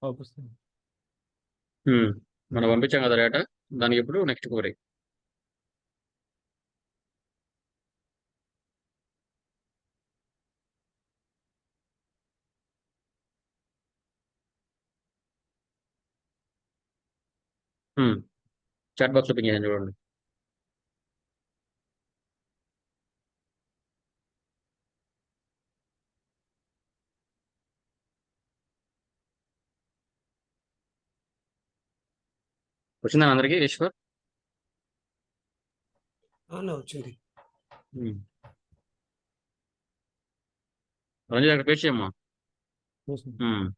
పంపిస్తాను. ఉమ్. మనం పంపించాం కదా డేటా. దానికి ఇప్పుడు next query. Chat box open చేయండి చూడండి. వచ్చిందా అందరికి ఈశ్వర్? వచ్చింది. ఉమ్. రంజిత్ అక్కడ పేస్ట్ చేయమ్మా. చూస్తాను. ఉమ్.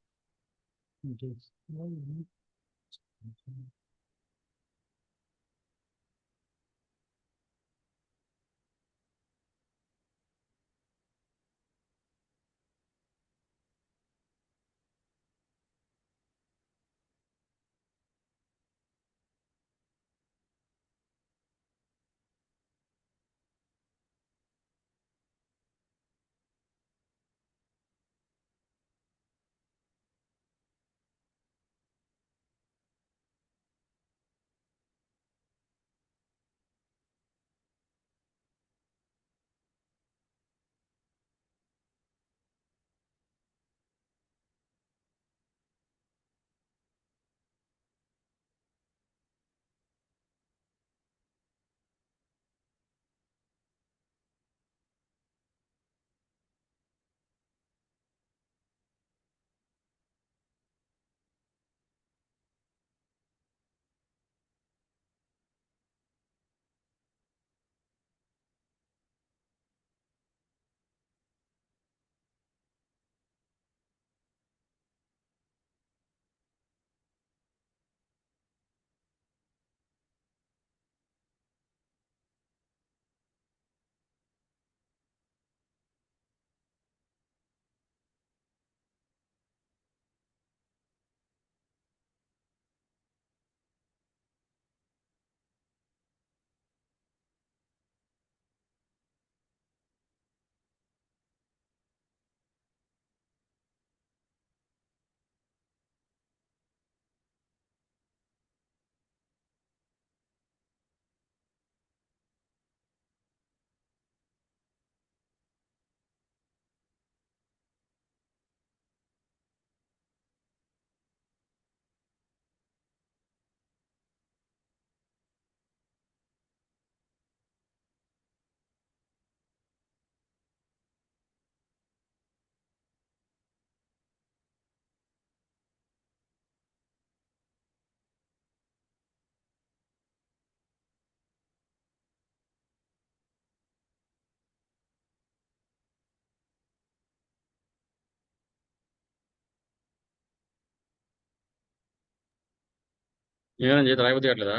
ఏమైనా చేతి రాయబుద్ధి కావట్లేదా?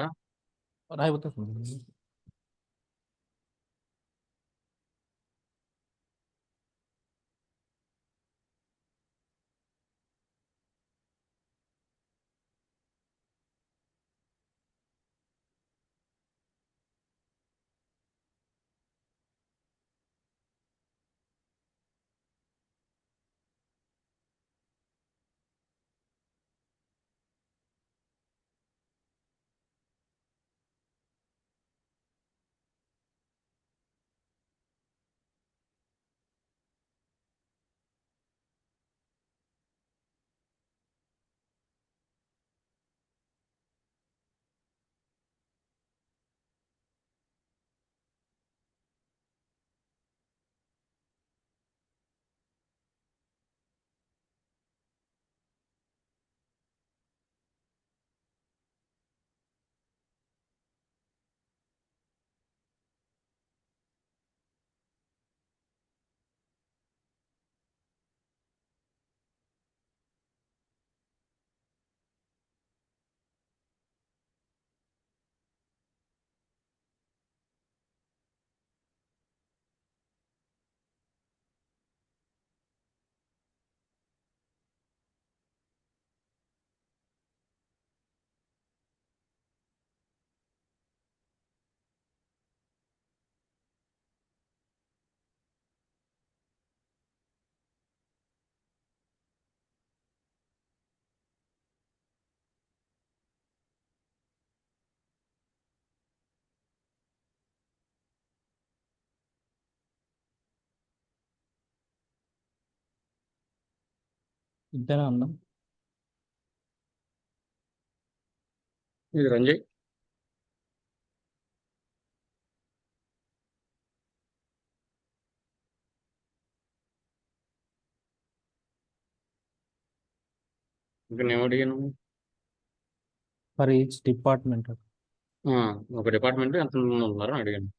రాయిపోతుంది. ఇంతేనా అన్నా? ఇది రంజయ్. ఇంకా నేను అడిగాను. For each department. ఆ, ఒక డిపార్ట్మెంట్ ఎంతమంది ఉన్నారు అని అడిగాను.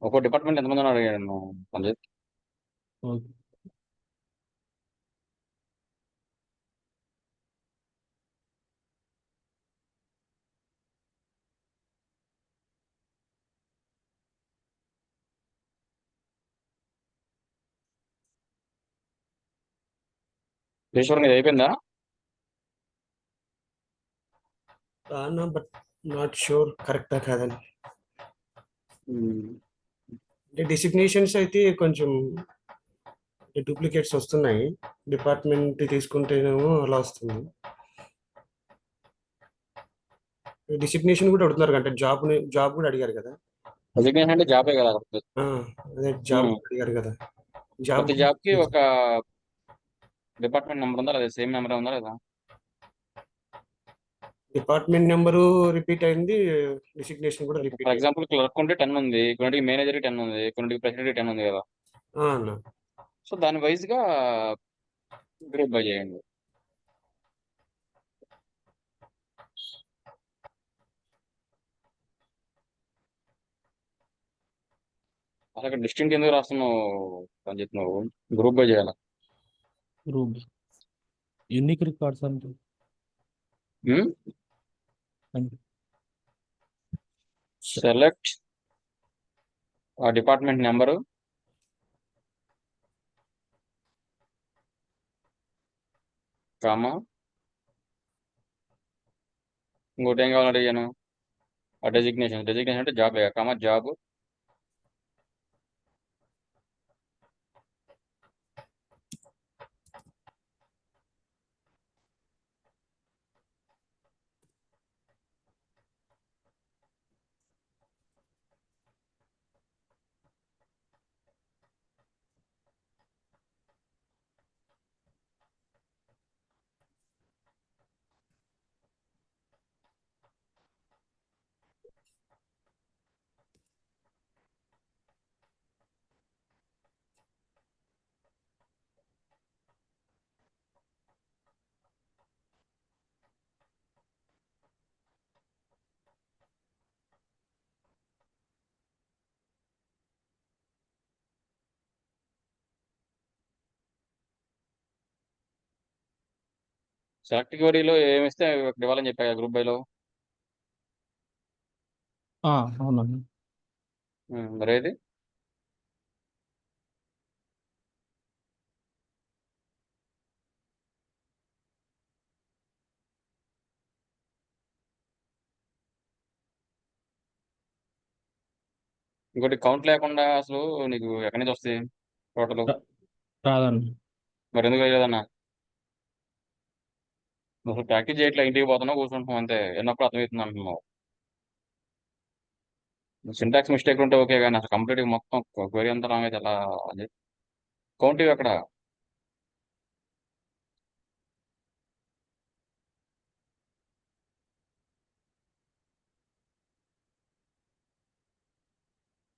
ఒక్కో డిపార్ట్మెంట్ ఎంతమంది ఉన్నారు అడిగాను సంజయ్. ఓకే. ఈశ్వర్ ఇది అయిపోయిందా? అన్నా బట్ నాట్ షూర్ కరెక్టా కాదని. ఉమ్. అంటే డిసిగ్నేషన్స్ అయితే కొంచెం డూప్లికేట్స్ వస్తున్నాయి. డిపార్ట్మెంట్ తీసుకుంటేనేమో అలా వస్తుంది. డిసిగ్నేషన్ కూడా అడుగుతున్నారు అంటే జాబ్ కూడా అడిగారు కదా. రెసిగ్నేషన్ అంటే జాబే కదా. ఆ, అదే జాబ్ ఉమ్. అడిగారు కదా. జాబ్ ప్రతి జాబ్ కి ఒక డిపార్ట్మెంట్ నెంబర్ ఉందా లేదా సేమ్ నెంబర్ ఉందా లేదా? డిపార్ట్మెంట్ నెంబరు రిపీట్ అయింది, డిసిగ్నేషన్ కూడా రిపీట్ ఫర్ అయింది. ఎగ్జాంపుల్ క్లర్క్ ఉంటే 10 ఉంది, కొన్నిటికి మేనేజర్ 10 ఉంది, కొన్నిటికి ప్రెసిడెంట్ 10 ఉంది కదా. అన్న సో దాని వైజ్ గా గ్రూప్ బై చేయండి. అలాగే డిస్టింక్ట్ ఎందుకు రాస్తున్నావు అని చెప్తున్నావు? గ్రూప్ బై చేయాలి. గ్రూప్ యూనిక్ రికార్డ్స్ అంటే అంటే సెలెక్ట్ ఆ డిపార్ట్మెంట్ నెంబరు, కామా, ఇంకోటి ఏం కావాలని అడిగాను, ఆ డెసిగ్నేషన్. డెసిగ్నేషన్ అంటే జాబ్, కామా జాబ్, సెలెక్ట్ క్వరీలో ఏమిస్తే ఒకటి ఇవ్వాలని చెప్పా గ్రూప్ బైలో. అవునండి. మరి ఏది? ఇంకోటి కౌంట్ లేకుండా అసలు నీకు ఎక్కడి నుంచి వస్తాయి టోటల్? రాదండి. మరి ఎందుకు అయ్యేదన్నా? నువ్వు అసలు ప్రాక్టీస్ చేయట్లే, ఇంటికి పోతున్నావు కూర్చుంటున్నావు అంతే, ఎన్నప్పుడు అర్థమవుతుంది అంటున్నావు. సింటాక్స్ మిస్టేక్ ఉంటే ఓకే, కానీ అసలు కంప్లీట్ మొత్తం క్వరీ అంతా రాంగ్ అయితే ఎలా? కౌంట్ ఇవి అక్కడ.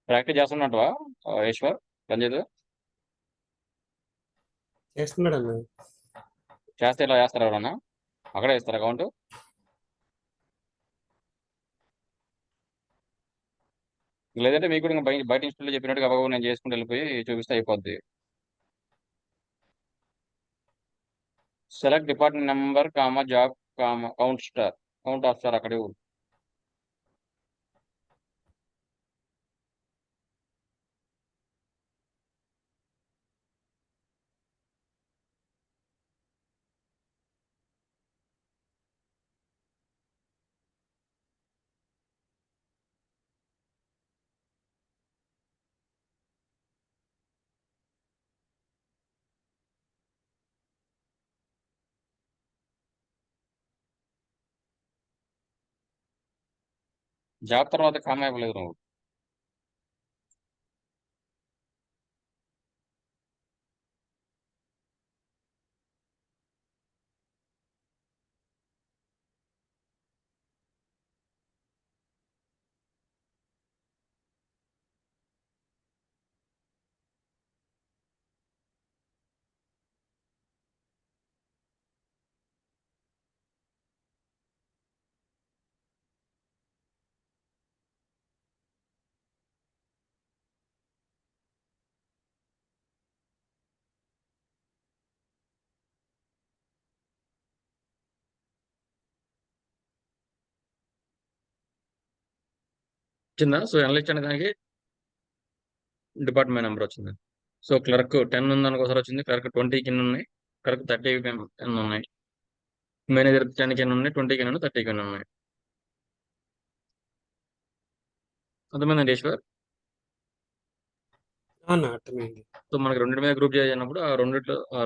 ప్రాక్టీస్ చేస్తున్నట్టువా ఈశ్వర్, రంజిత్? చేస్తున్నాడు అన్న. చేస్తే ఇలా చేస్తారా ఎవరన్నా? అక్కడే ఇస్తారా కౌంట్? లేదంటే మీకు కూడా ఇంకా బయట ఇన్స్టిట్యూట్లో చెప్పినట్టుగా అవ్వవు, నేను చేసుకుంటూ వెళ్ళిపోయి చూపిస్తే అయిపోద్ది. Select department number comma job comma count star, count of star అక్కడే ఉంది. జాబ్ తర్వాత కామా ఇవ్వలేదు నువ్వు. వచ్చిందా? సో అనలిస్ట్ అనే దానికి డిపార్ట్మెంట్ నెంబర్ వచ్చింది. సో క్లర్క్ 10 ఉందని ఒకసారి వచ్చింది, క్లర్క్ 20 కింద ఉన్నాయి, క్లర్క్ 30 కింద ఉన్నాయి, మేనేజర్ 10 కింద ఉన్నాయి, 20 కింద ఉన్నాయి, 30 కింద ఉన్నాయి. అర్థమైందండి ఈశ్వర్. అన్న అర్థమైంది. సో మనకి రెండింటి మీద గ్రూప్ చేసినప్పుడు ఆ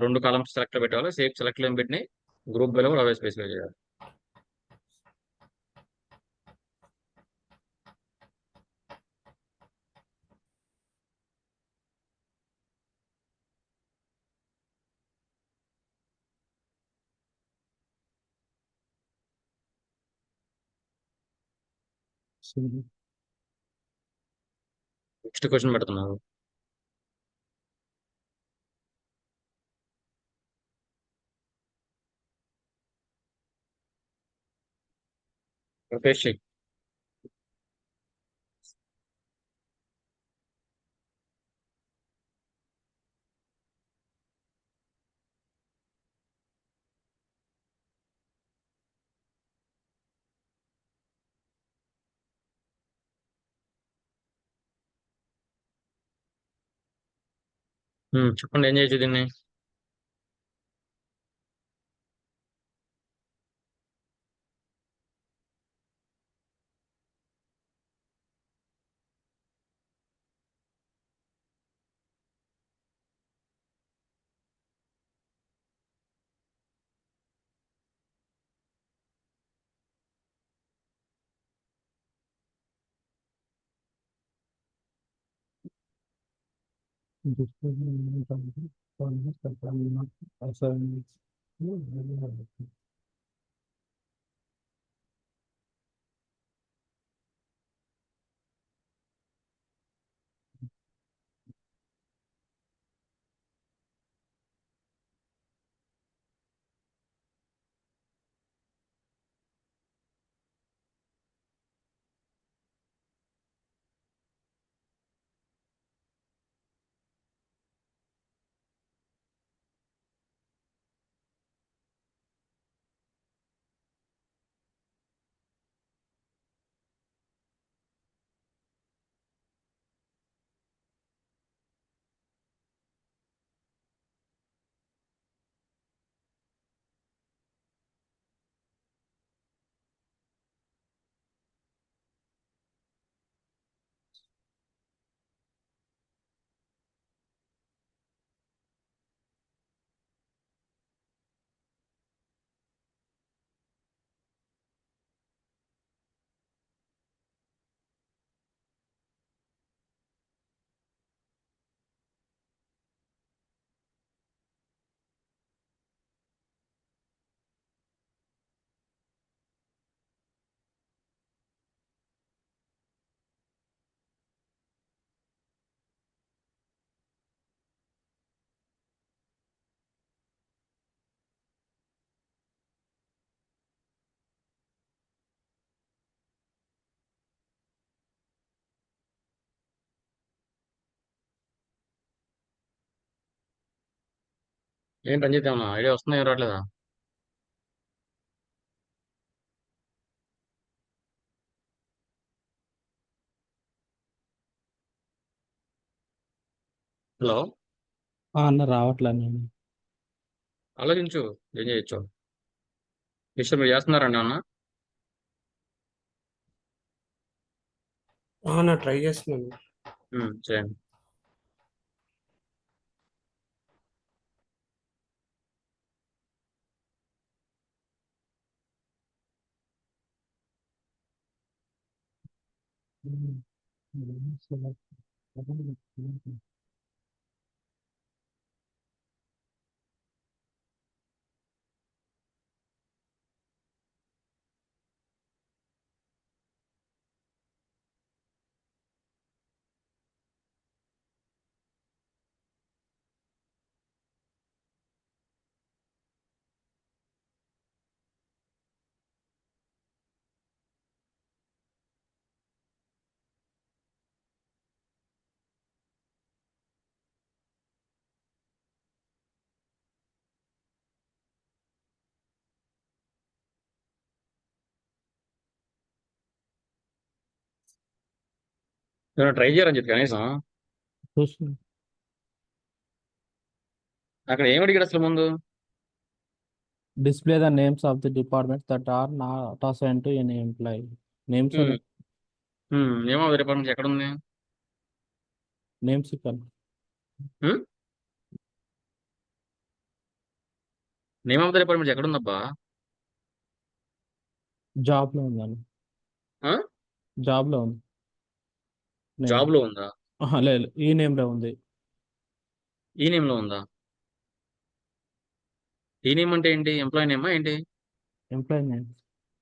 రెండు కాలమ్స్ సెలెక్ట్ పెట్టాలి, సేఫ్ సెలెక్ట్ లో పెట్టి గ్రూప్ బై కూడా అవే స్పెసిఫై చేయాలి. నెక్స్ట్ క్వశ్చన్ పెడుతున్నారు. రూపేష్, చెప్పండి ఏం చేయొచ్చు దీన్ని. ఏం పని చేద్దామన్నా ఐడియా వస్తుందా, ఏం రావట్లేదా? హలో, అన్న రావట్లే నేను. ఆలోచించు ఏం చేయొచ్చు. ఈశ్వర్ మీరు చేస్తున్నారండి అన్న? అన్న ట్రై చేస్తున్నాను. చేయండి. ట్రై చేయరని చెప్పి కనీసం చూస్తున్నా. అక్కడ ఏం అడిగాడు అసలు ముందు? Display the names of the departments that are not assigned to any employee. Names హ్మ్. are ఏమో డిపార్ట్మెంట్ ఎక్కడ ఉంది? names ఇక్కడ నేమ్ ఆఫ్ ద డిపార్ట్మెంట్ ఎక్కడ ఉందబ్బా? జాబ్ లో ఉందండి. ఆ? జాబ్ లో ఉంది. Name. జాబ్ లో ఉందా? లేదు ఈ నేమ్ లో ఉంది. ఈ నేమ్ లో ఉందా? ఈ నేమ్ అంటే ఏంటి? ఎంప్లాయీ నేమా ఏంటి? Employee name.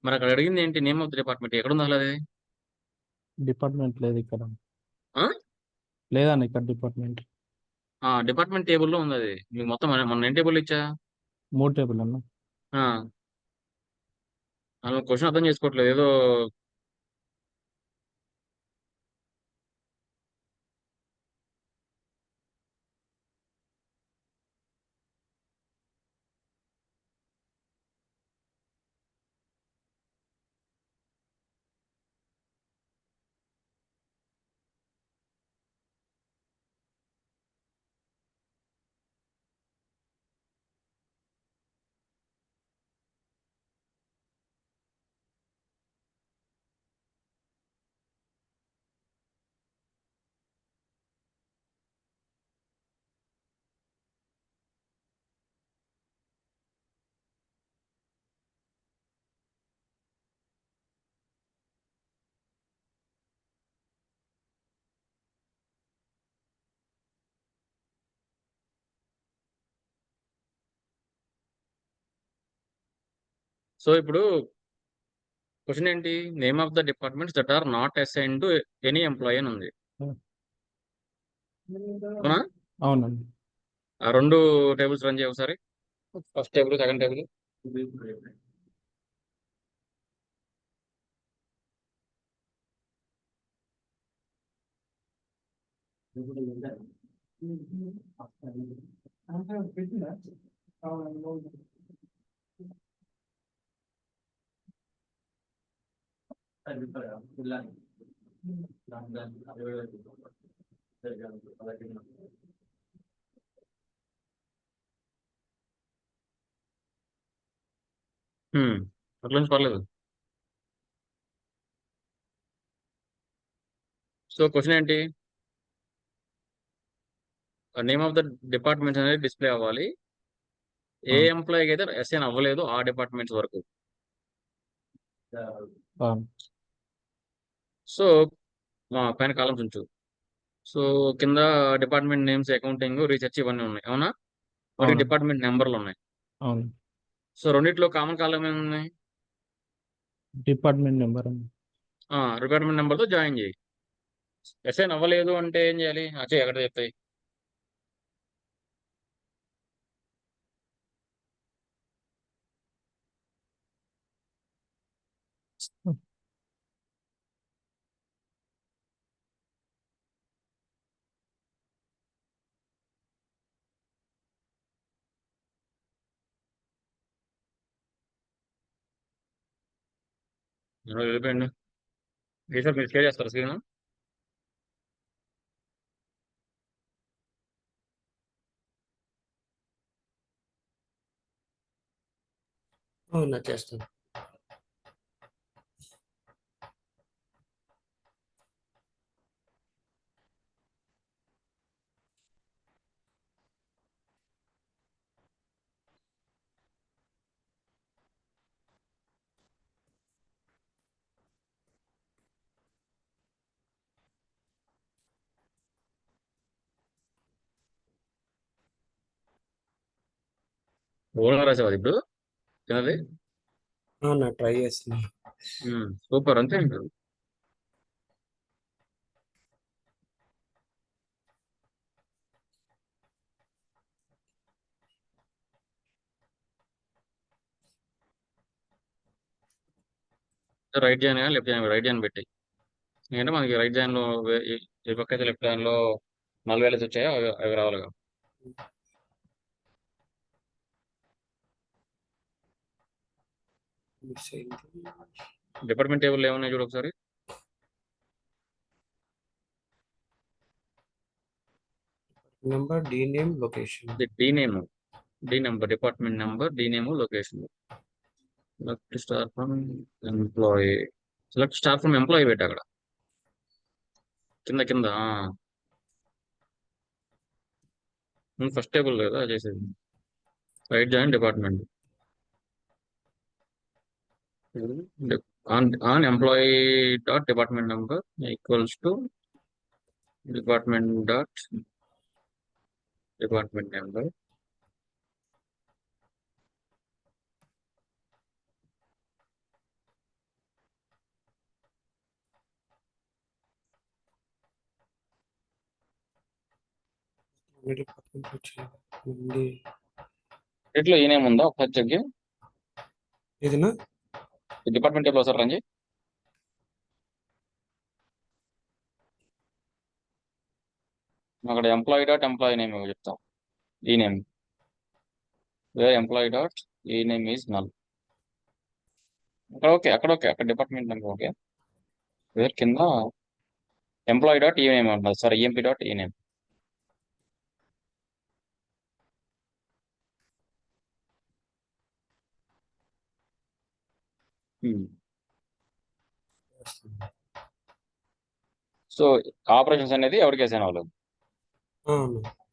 మరి అక్కడ అడిగింది ఏంటి? నేమ్ ఆఫ్ ద డిపార్ట్మెంట్ ఎక్కడ ఉంది అసలు అది? డిపార్ట్మెంట్ లేదు ఇక్కడ. ఆ? లేదండి ఇక్కడ డిపార్ట్మెంట్. డిపార్ట్మెంట్ టేబుల్లో ఉంది అది. మీకు మొత్తం మొన్న ఎన్ని టేబుల్ ఇచ్చా? 3 టేబుల్ అన్న. ఆ, అసలు క్వశ్చన్ అర్థం చేసుకోవట్లేదు ఏదో. సో ఇప్పుడు క్వశ్చన్ ఏంటి? Name of the departments that are not assign to any employee అని ఉంది. అవునా? అవునండి. ఆ 2 టేబుల్స్ రన్ చేయ ఒకసారి. First table, second table. అట్లా నుంచి పర్లేదు. సో క్వశ్చన్ ఏంటి? నేమ్ ఆఫ్ ద డిపార్ట్మెంట్స్ అనేది డిస్ప్లే అవ్వాలి. ఏ ఎంప్లాయీకి అయితే అసైన్ అవ్వలేదు ఆ డిపార్ట్మెంట్స్ వరకు. అవును. సో పైన కాలమ్స్ ఉంచు. సో కింద డిపార్ట్మెంట్ నేమ్స్, అకౌంటింగ్, రీసెర్చ్ ఇవన్నీ ఉన్నాయి. అవునా? మరి అవునండి. డిపార్ట్మెంట్ నెంబర్లు ఉన్నాయి. అవును. సో రెండిట్లో కామన్ కాలం ఏమున్నాయి? డిపార్ట్మెంట్ నెంబర్ అండి. డిపార్ట్మెంట్ నెంబర్తో జాయిన్ చేయి. అసైన్ అవ్వలేదు అంటే ఏం చేయాలి? అచ్చే ఎక్కడ చెప్తాయి. వెళ్ళిపోయండి. ఈసారి మీరు షేర్ చేస్తారు స్క్రీన్. అవునా, చేస్తాను. ఓన్గా రాసేవాది ఇప్పుడు చిన్నది. అవునా, ట్రై చేస్తున్నాను. సూపర్, అంతే ఇంకా. రైట్ జాయిన్ కానీ లెఫ్ట్ జాయిన్, రైట్ జాయిన్ పెట్టి. ఎందుకంటే మనకి రైట్ జాయిన్ లో ఏ పక్క అయితే లెఫ్ట్ జాయిన్ లో 40,000 వచ్చాయో అవి రావాలిగా. మిస్ అయింది. డిపార్ట్మెంట్ టేబుల్ ఏమున్నాయి చూడు ఒకసారి. Number D name location. D name, D number, department number, D name, location. Select star from employee. Select star from employee పెట్టి అక్కడ కింద కింద ఫస్ట్ టేబుల్ కదా చేసేది. Right join department on employee dot department number equals to department dot department number. Department వచ్చింది. ఇట్లా ఈ name ఉందా ఒకసారి చెక్ చేయి. ఏదైనా ఈ డిపార్ట్మెంట్ టేబుల్ ఒకసారి రండి. అక్కడ ఎంప్లాయీ డాట్ ఎంప్లాయీ నేమ్ చెప్తాం. ఈ నేమ్ వేర్ ఎంప్లాయీ డాట్ ఈ నేమ్ ఈజ్ నల్. అక్కడ ఓకే, అక్కడ డిపార్ట్మెంట్ నెంబర్ ఓకే. వేర్ కింద ఎంప్లాయీ డాట్ ఈ నేమ్ ఉంటుంది, సారీ ఈఎంపీ డాట్ ఈ నేమ్. సో ఆపరేషన్స్ అనేది ఎవరికి వేసాను వాళ్ళు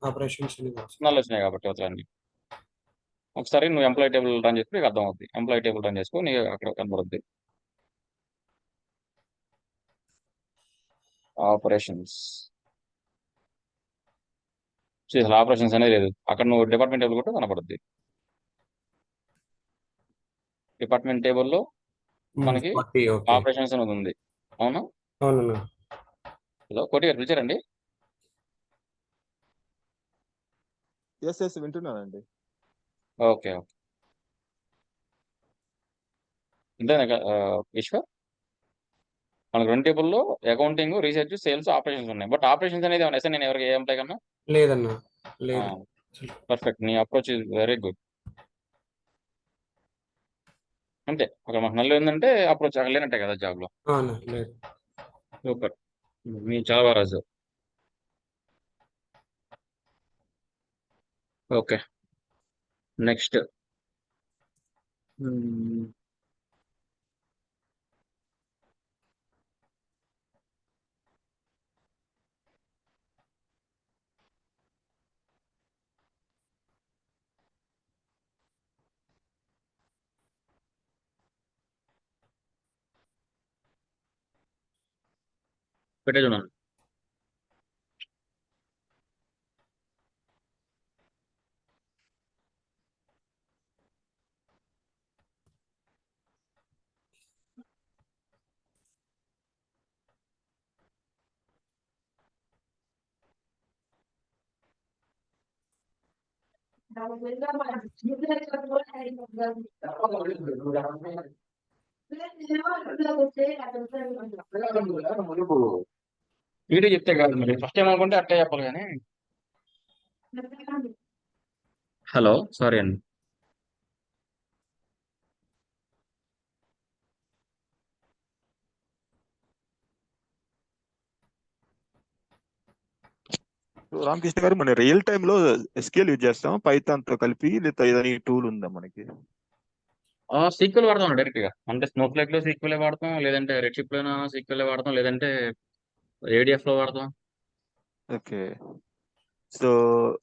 ఆపరేషన్స్ నల్ వచ్చినాయి కాబట్టి అవుతాయి. ఒకసారి నువ్వు ఎంప్లాయీ టేబుల్ రన్ చేసి నీకు అర్థం అవుతుంది. ఎంప్లాయీ టేబుల్ రన్ చేసుకో, నీకు అక్కడ కనబడుద్ది ఆపరేషన్స్. అసలు ఆపరేషన్స్ అనేది లేదు అక్కడ. నువ్వు డిపార్ట్మెంట్ టేబుల్ కూడా కనపడుద్ది. డిపార్ట్మెంట్ టేబుల్లో మనకి ఆపరేషన్స్ అనేది ఉంది. అవునా? అవునన్నా. హలో కోటి గారు పిలిచారండి? ఎస్ వింటున్నానండి. Okay okay. ఇంతేనా విశ్వ? మనకు రెండు టేబుల్లో అకౌంటింగ్, రీసెర్చ్, సేల్స్, ఆపరేషన్స్ ఉన్నాయి. బట్ ఆపరేషన్స్ అనేది ఏమన్నా నేను ఎవరికి ఏ ఎంప్లాయ్ కన్నా లేదన్నా. లేదు. పర్ఫెక్ట్, నీ అప్రోచ్ ఇస్ వెరీ గుడ్. అంతే, అక్కడ మనకు నల్లు ఏంటంటే అప్రోచ్ అక్కడ లేనట్టే కదా జాబ్లో. లేదు. సూపర్, మీ చాలా బాగా రాజు. Okay next. పెట్టే చూడండి. వీడియో చెప్తే కాదు మరి, ఫస్ట్ టైం అనుకుంటే అట్టే చెప్పాలి కానీ. హలో సారీ అండి. రామకృష్ణ గారు, మన రియల్ టైమ్ లో ఎస్క్యూఎల్ యూజ్ చేస్తాం పైథాన్ తో కలిపి, లేదా ఏదైనా టూల్ ఉందా మనకి? సీక్వెల్ వాడతాం డైరెక్ట్ గా. అంటే స్నోఫ్లేక్ లో సీక్వెల్ వాడతాం, లేదంటే రెడ్షిఫ్ట్ లో సీక్వెల్ వాడతాం, లేదంటే ఏడిఎఫ్ లో వాడతాం. ఓకే, సో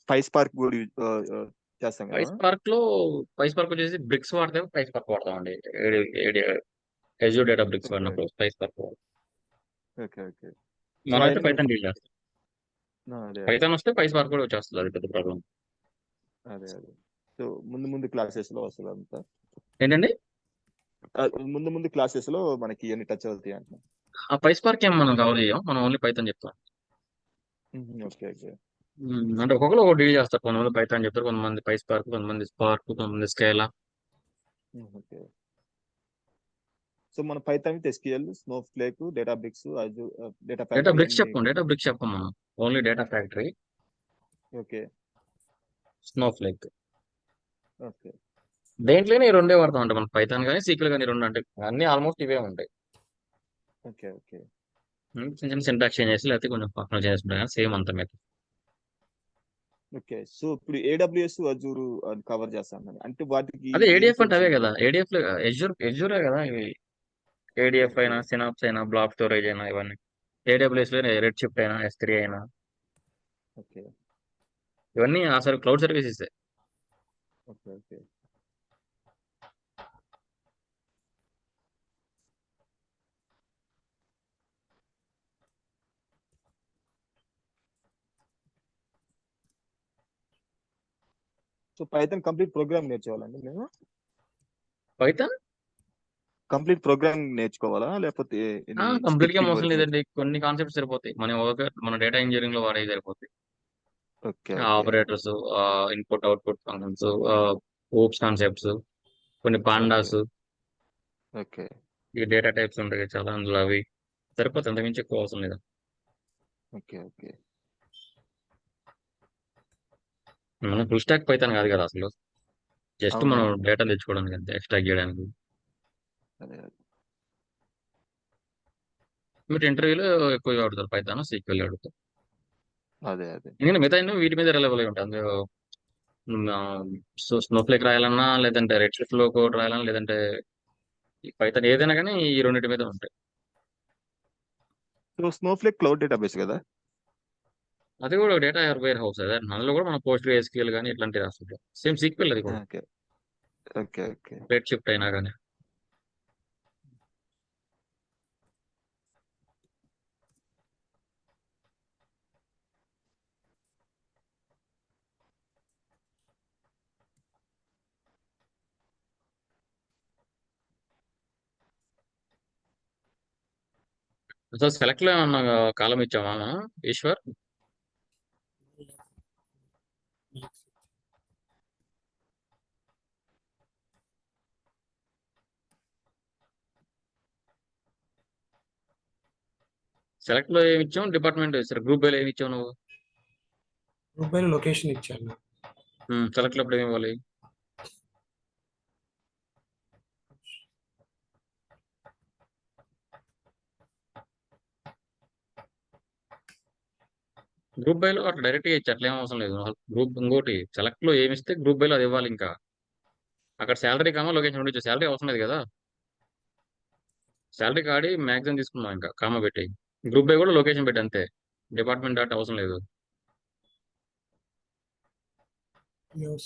PySpark కూడా చేస్తాం కదా. PySpark వచ్చేసి బ్రిక్స్ వాడితే PySpark వాడతాం అండి. Azure డేటా బ్రిక్స్ వాడినప్పుడు PySpark వాడతాం. Okay okay. మనమైతే పైథాన్ డీల్ చేస్తాం. పైథాన్ వస్తే PySpark కూడా వచ్చేస్తుంది, అది పెద్ద ప్రాబ్లం. అదే సో ముందు క్లాసెస్ లో వస్తుంది అంతా. ఏంటండి? ముందు క్లాసెస్ లో మనకి ఎన్ని టచ్ అవుతాయి అంటున్నా. ఆ PySpark ఏం మనం కవర్ చేయం, మనం ఓన్లీ పైథాన్ చెప్తాం. Okay okay. అంటే ఒక్కొక్కరు ఒక డీల్ చేస్తారు. కొంతమంది పైథాన్ చెప్తారు, కొంతమంది PySpark, కొంతమంది స్పార్క్, కొంతమంది స్కేలా. ఓకే. సో మన Python with SQL, Snowflake, Databricks, Databricks చెప్పం మనం, only data factory. Okay. Snowflake. Okay. దేంట్లోనే ఈ రెండే వాడతాం. అంటే మన పైథాన్ కానీ సీక్వెల్ కానీ రెండు, అంటే అన్ని ఆల్మోస్ట్ ఇవే ఉంటాయి. Okay okay. చిన్న చిన్న సింటాక్స్ చేంజ్ చేసి, లేకపోతే కొంచెం పక్కన చేసుకుంటాం కానీ సేమ్ అంతా మీద. ఓకే. సో ఇప్పుడు ఏడబ్ల్యూఎస్, అజూర్ అది కవర్ చేస్తాను. అంటే వాటికి అదే ఏం ఏడిఎఫ్ అంటే టూల్స్ అవే యూజ్ కదా, చేస్తారు? ఏడిఎఫ్ ఎజ్యూరే కదా ఇవి. ADF okay. అయినా, సినాప్స్ అయినా, బ్లాక్ స్టోరేజ్ అయినా ఇవన్నీ. ఏడబ్ల్యూఎస్ లో రెడ్ షిఫ్ట్ అయినా, S3 అయినా, ఓకే. ఇవన్నీ అసలు cloud services. Okay. Okay. So Python complete program నేర్చుకోవాలండి మేము? పైథాన్ కంప్లీట్ ప్రోగ్రామ్ నేర్చుకోవాలా? లేకపోతే ఇది కంప్లీట్ గా స్క్రిప్టింగ్ మోసం వరకు లేదండి, కొన్ని కాన్సెప్ట్స్ సరిపోతాయి. మన డేటా ఇంజనీరింగ్ లో వాడేవి సరిపోతాయి. Okay. Okay. Operators, input output functions, ops concepts, కొన్ని ఓకే. Pandas, okay. ఈ డేటా టైప్స్ ఉంటాయి చాలా, అందులో అవి సరిపోతాయి. అంతకుమించి ఎక్కువ అవసరం లేదు. ఓకే. ఓకే. మనం ఫుల్ స్టాక్ పైథాన్ కాదు కదా అసలు, జస్ట్ మనం అవునవును. డేటా తెచ్చుకోవడానికి అంతే, ఎక్స్ట్రాక్ట్ చేయడానికి. అదే. మీరు ఇంటర్వ్యూలో ఎక్కువ వాడతారు పైథాన్, సీక్వెల్ వాడతారు. అదే. అదే. నేను మిగతా అన్ని వీటి మీద రిలయబుల్ అయి ఉంటాయి. అందులో స్నోఫ్లేక్ రాయాలన్నా, లేదంటే రెడ్ షిఫ్ట్ లో కోడ్ రాయాలన్నా, లేదంటే పైథాన్ ఏదైనా కానీ ఈ రెండింటి మీద ఉంటాయి. సో స్నోఫ్లేక్ క్లౌడ్ డేటాబేస్ కదా? అది కూడా డేటా వేర్ హౌస్. అదే అందులో కూడా మనం పోస్ట్ ఎస్క్యూఎల్ కానీ ఇట్లాంటివి రాస్తుంటాం. సేమ్ సీక్వెల్ అది కూడా, okay. Okay. Okay. Red shift అయినా కానీ. అసలు సెలెక్ట్ లో ఏమన్నా కాలం ఇచ్చామా మనం, ఈశ్వర్? సెలెక్ట్ లో ఏమి ఇచ్చాం, డిపార్ట్మెంట్ సరే, గ్రూప్ బైలో ఏమి ఇచ్చావు నువ్వు? రూపాయలు లొకేషన్ ఇచ్చాను. సెలెక్ట్ లో అప్పుడు ఏమి ఇవ్వాలి? గ్రూప్ బైలో అట్లా డైరెక్ట్ గా ఇచ్చి అట్లా ఏం అవసరం లేదు. ఇంకోటి సెలెక్ట్ లో ఏమి ఇస్తే గ్రూప్ బైలో అది ఇవ్వాలి. ఇంకా అక్కడ శాలరీ కామా లొకేషన్ ఉండొచ్చు, శాలరీ అవసరం లేదు కదా. శాలరీ కాడి మ్యాక్సిమం తీసుకున్నాం, ఇంకా కామా పెట్టి. గ్రూప్ బై కూడా లొకేషన్ పెట్టి అంతే, డిపార్ట్మెంట్ డాట్ అవసరం లేదు. Yes.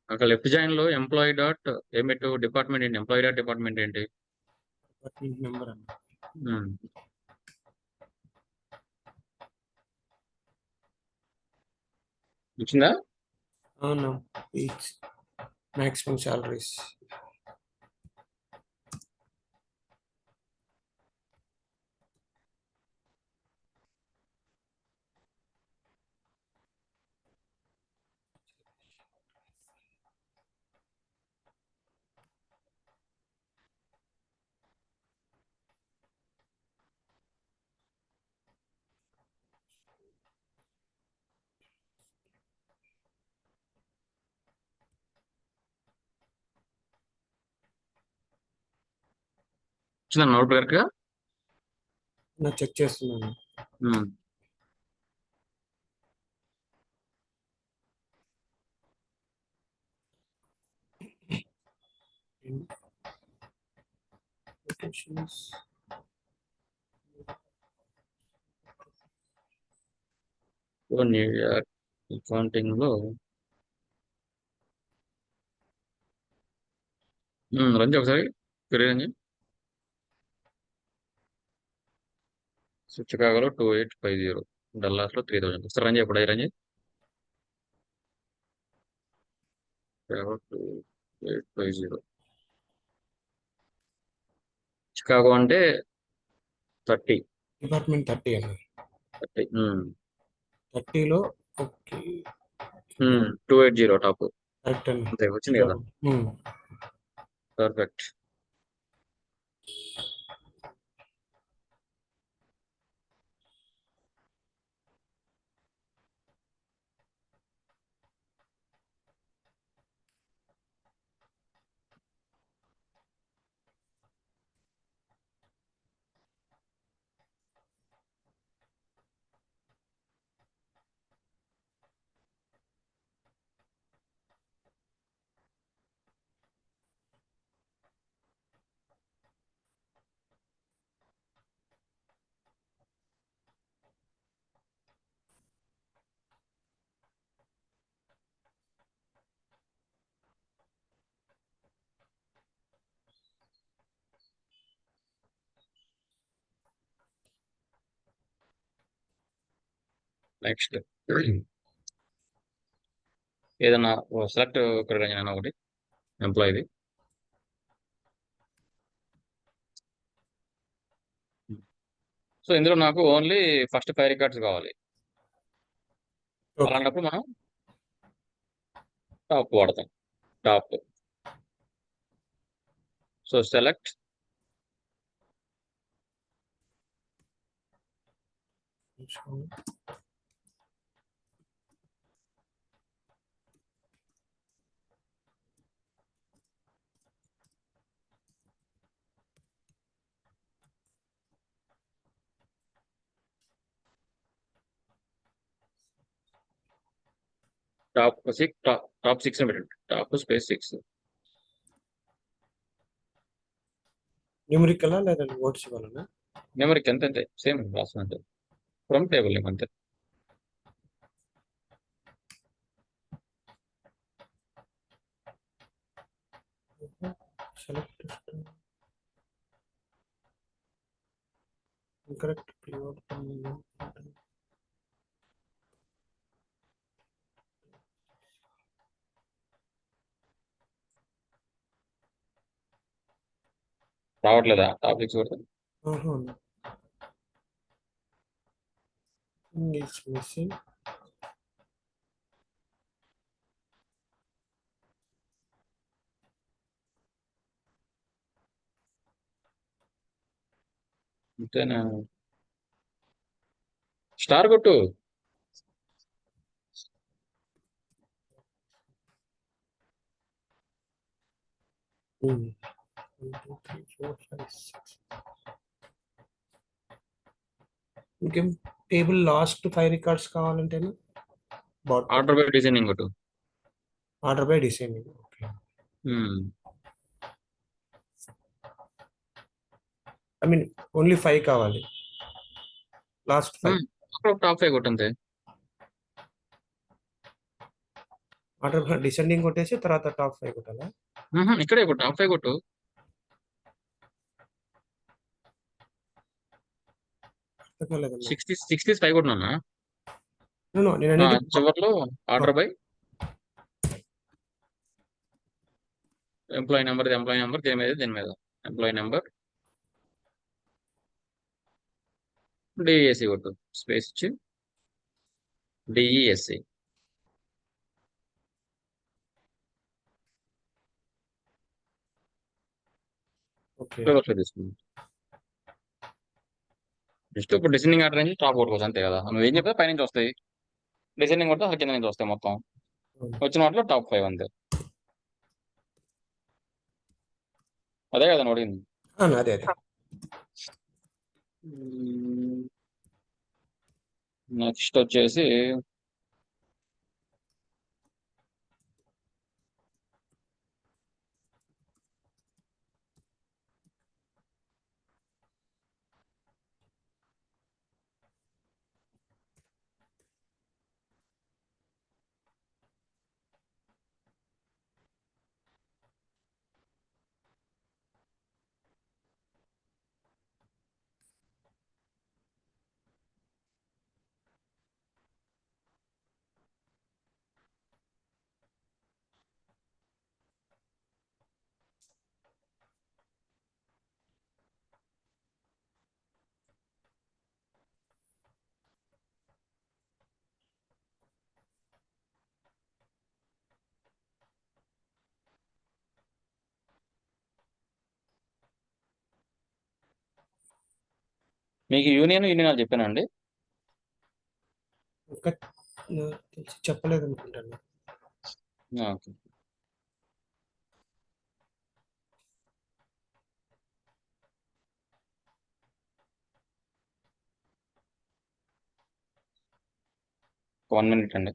అక్కడ లెఫ్ట్ జాయిన్ లో ఎంప్లాయీ డాట్ ఏమిటో డిపార్ట్మెంట్ ఏంటి, ఎంప్లాయీ డాట్ డిపార్ట్మెంట్ ఏంటి? డిపార్ట్మెంట్ నెంబర్ అండి. ఉమ్, ఇచ్చిందా? అవునా, ఈచ్ maximum salaries. ఇచ్చిందా నోట్ కరెక్ట్ గా? నా చెక్ చేస్తున్నాను. ఉమ్, Locations. సో న్యూయార్క్ అకౌంటింగ్ లో రంజి ఒకసారి రంజి. చికాగోలో 2850, డల్లాస్ లో 3000. ఒకసారి రంజి ఎప్పుడు రంజి? 2850. చికాగో అంటే 30. డిపార్ట్మెంట్ 30 అండి. 30. 30లో ఓకే. 280 టాప్. కరెక్ట్ అండి. అంతే వచ్చింది కదా, పర్ఫెక్ట్. నెక్స్ట్ ఏదన్నా సెలెక్ట్ ఇక్కడ నేను ఒకటి ఎంప్లాయీది. సో ఇందులో నాకు ఓన్లీ ఫస్ట్ 5 రికార్డ్స్ కావాలి. ఓకే అలాంటప్పుడు మనం టాప్ వాడతాం. టాప్. సో సెలెక్ట్ టాప్ 6 పెట్టండి. Top space 6. న్యూమరికల్ లేదా వర్డ్స్ ఇవ్వాలన్నా? నెంబర్కి ఎంత అంతే సేమ్ రాసినట్టు ఫ్రమ్ టేబుల్ నేమ్ అంతే. సెలెక్ట్ ఇంకరెక్ట్ కీవర్డ్ రావట్లేదా టాప్ 6 పెడితే? is missing. అంతేనా? స్టార్ కొట్టు. Hmm. 1, 2, 3, 4, 5, 6. ఇంకేం టేబుల్ లాస్ట్ 5 రికార్డ్స్ కావాలంటేనా ఆర్డర్ బై డిజైనింగ్ కొట్టు. Order by descending. Okay I mean only 5 కావాలి. లాస్ట్ 5 అక్కడ టాప్ 5 కొట్టు అంతే. ఆర్డర్ బై డిసెండింగ్ కొట్టేసి తర్వాత టాప్ 5 కొట్టాలా? ఇక్కడే కొట్టు. టాప్ 5 కొట్టు. అర్థం కాలేదన్నా. 60 5 కొట్టినా నేను అనేది చివర్లో ఆర్డర్ బై ఎంప్లాయీ నెంబర్ దేని మీద ఎంప్లాయీ నెంబర్ డిఎస్సి కొట్టు. స్పేస్ ఇచ్చి డిఈఎస్సి ఓకే తీసుకుంది. జస్ట్ ఇప్పుడు డిసెండింగ్ ఆర్డర్ నుంచి టాప్ కొట్టుకోవచ్చు అంతే కదా. నువ్వు ఏం చెప్తే పైనుంచి వస్తాయి. డిసెండింగ్ కొడితే అసలు కింద నుంచి వస్తాయి మొత్తం. వచ్చిన వాటిలో టాప్ 5 అంతే. అదే కదా నువ్వు అడిగింది. అదే నెక్స్ట్ వచ్చేసి మీకు యూనియన్ అని చెప్పానండి. ఇంకా చెప్పలేదు అనుకుంటాను. ఓకే. ఒక 1 minute అండి.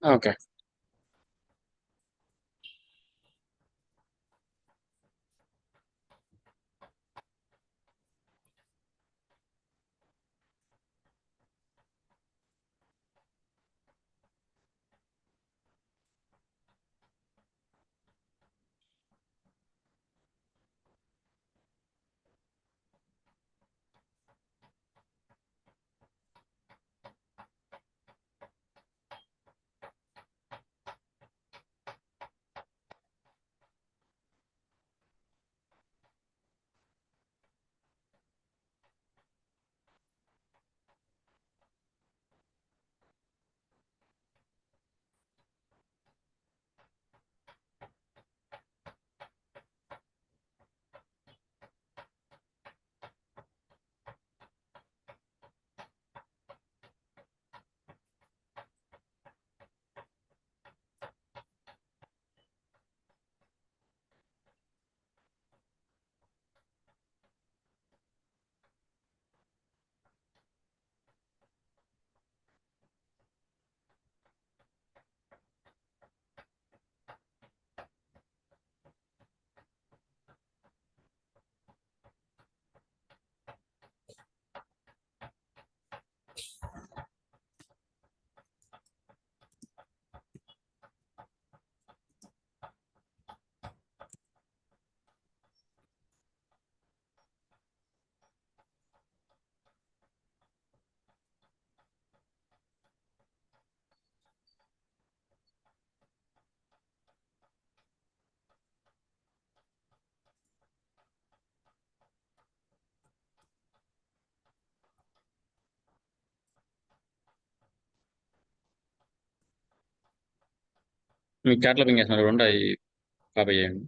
ఓకే. మీకు చాట్లో పింగ్ చేస్తున్నారు, 2 అవి కాపీ చేయండి.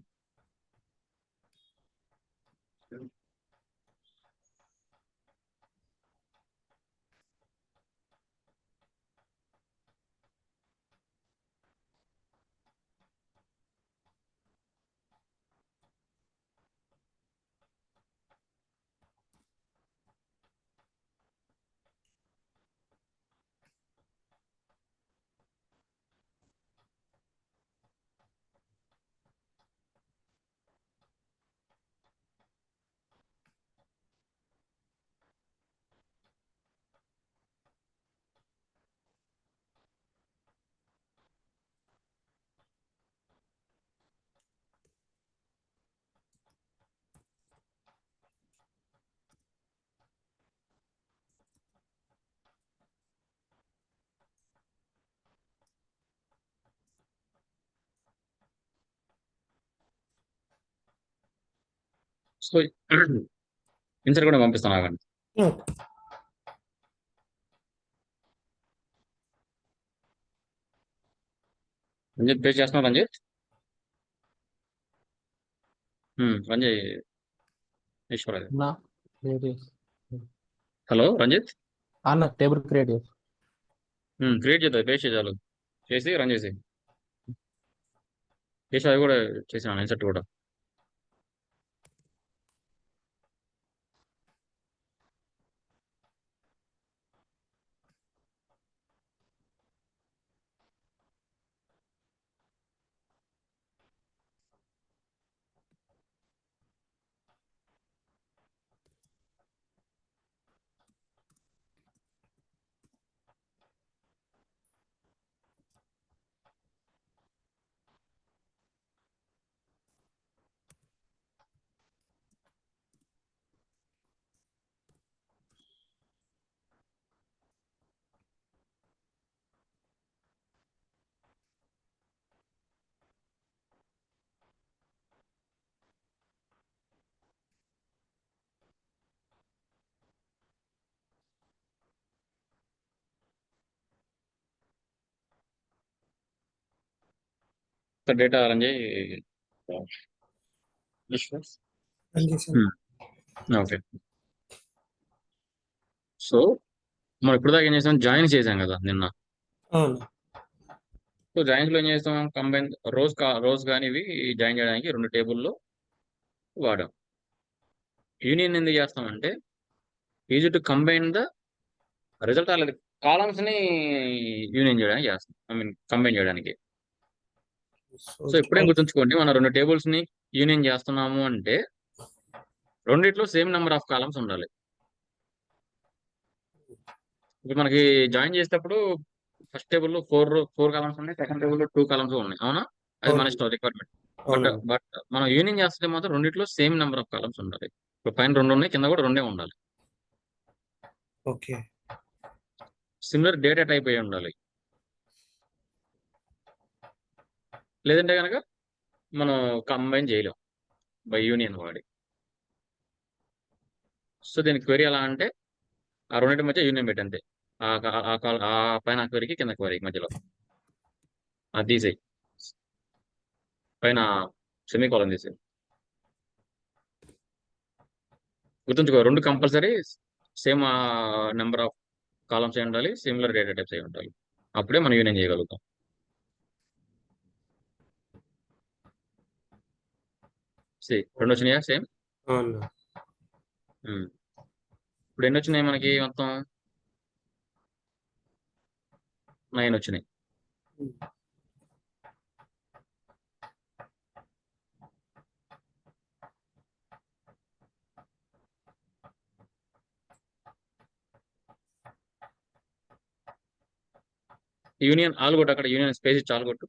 సో ఇన్సర్ట్ కూడా పంపిస్తాను, ఆగండి. ఓకే. రంజిత్ పే చేస్తున్నావు రంజిత్. రంజిత్ ఈశ్వర్ అన్న క్రియేట్ చేసి హలో రంజిత్, అన్న టేబుల్ క్రియేట్ చేసి క్రియేట్ చేద్దాం, పే చేయాలి, చేసి రన్ చేసి అవి కూడా చేసినాను, ఇన్సర్ట్ కూడా. డేటా రన్ చేయి ఈశ్వర్. రన్ చేశాను. ఓకే. సో మనం ఇప్పుడు దాకా ఏం చేసాం, జాయిన్ చేసాం కదా నిన్న. అవును. సో జాయిన్స్ లో ఏం చేస్తాం, కంబైన్ రోజ్ కానీ ఇవి జాయిన్ చేయడానికి 2 టేబుల్లో వాడాం. యూనియన్ ఎందుకు చేస్తామంటే easy to combine the result or columns ని యూనియన్ చేయడానికి చేస్తాం, ఐ మీన్ కంబైన్ చేయడానికి. సో ఇప్పుడే గుర్తుంచుకోండి, మనం 2 టేబుల్స్ ని యూనియన్ చేస్తున్నాము అంటే రెండిట్లో సేమ్ నెంబర్ ఆఫ్ కాలమ్స్ ఉండాలి. ఇప్పుడు మనకి జాయిన్ చేసేటప్పుడు ఫస్ట్ టేబుల్ లో 4 కాలమ్స్ ఉన్నాయి, సెకండ్ టేబుల్ లో 2 కాలమ్స్ ఉన్నాయి, అవునా? అది మన అవును. ఇష్టం, రిక్వైర్మెంట్. బట్ అవునండి. బట్ మనం యూనియన్ చేస్తే మాత్రం రెండిట్లో సేమ్ నెంబర్ ఆఫ్ కాలమ్స్ ఉండాలి. ఇప్పుడు పైన 2 ఉన్నాయి, కింద కూడా 2 ఉండాలి. ఓకే. సిమిలర్ డేటా టైప్ అయి ఉండాలి. లేదంటే కనుక మనం కంబైన్ చేయలేం బై యూనియన్ వాడి. సో దీనికి క్వెరీ ఎలా అంటే ఆ రెండింటి మధ్య యూనియన్ పెట్టి అంతే. ఆ పైన క్వెరీకి కింద క్వెరీకి మధ్యలో అది తీసేయి, పైన సెమీకోలన్ తీసేయి. గుర్తుంచుకో, 2 compulsory same number of columns అయి ఉండాలి, సిమిలర్ డేటా టైప్స్ అయి ఉండాలి. అప్పుడే మనం యూనియన్ చేయగలుగుతాం. రెండు వచ్చినాయా సేమ్? అవును. ఇప్పుడు ఎన్ని వచ్చినాయి మనకి మొత్తం? 9 వచ్చినాయి. యూనియన్ ఆల్ కొట్టు, అక్కడ యూనియన్ స్పేస్ ఇచ్చి ఆల్ కొట్టు.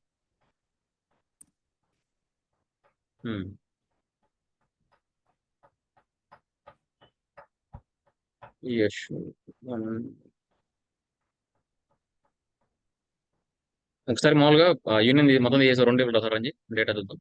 యష్ ఒకసారి మామూలుగా యూనియన్ మొత్తం చేసే 2 టేబుల్ రాసారు రంజీ, డేటా చూద్దాం.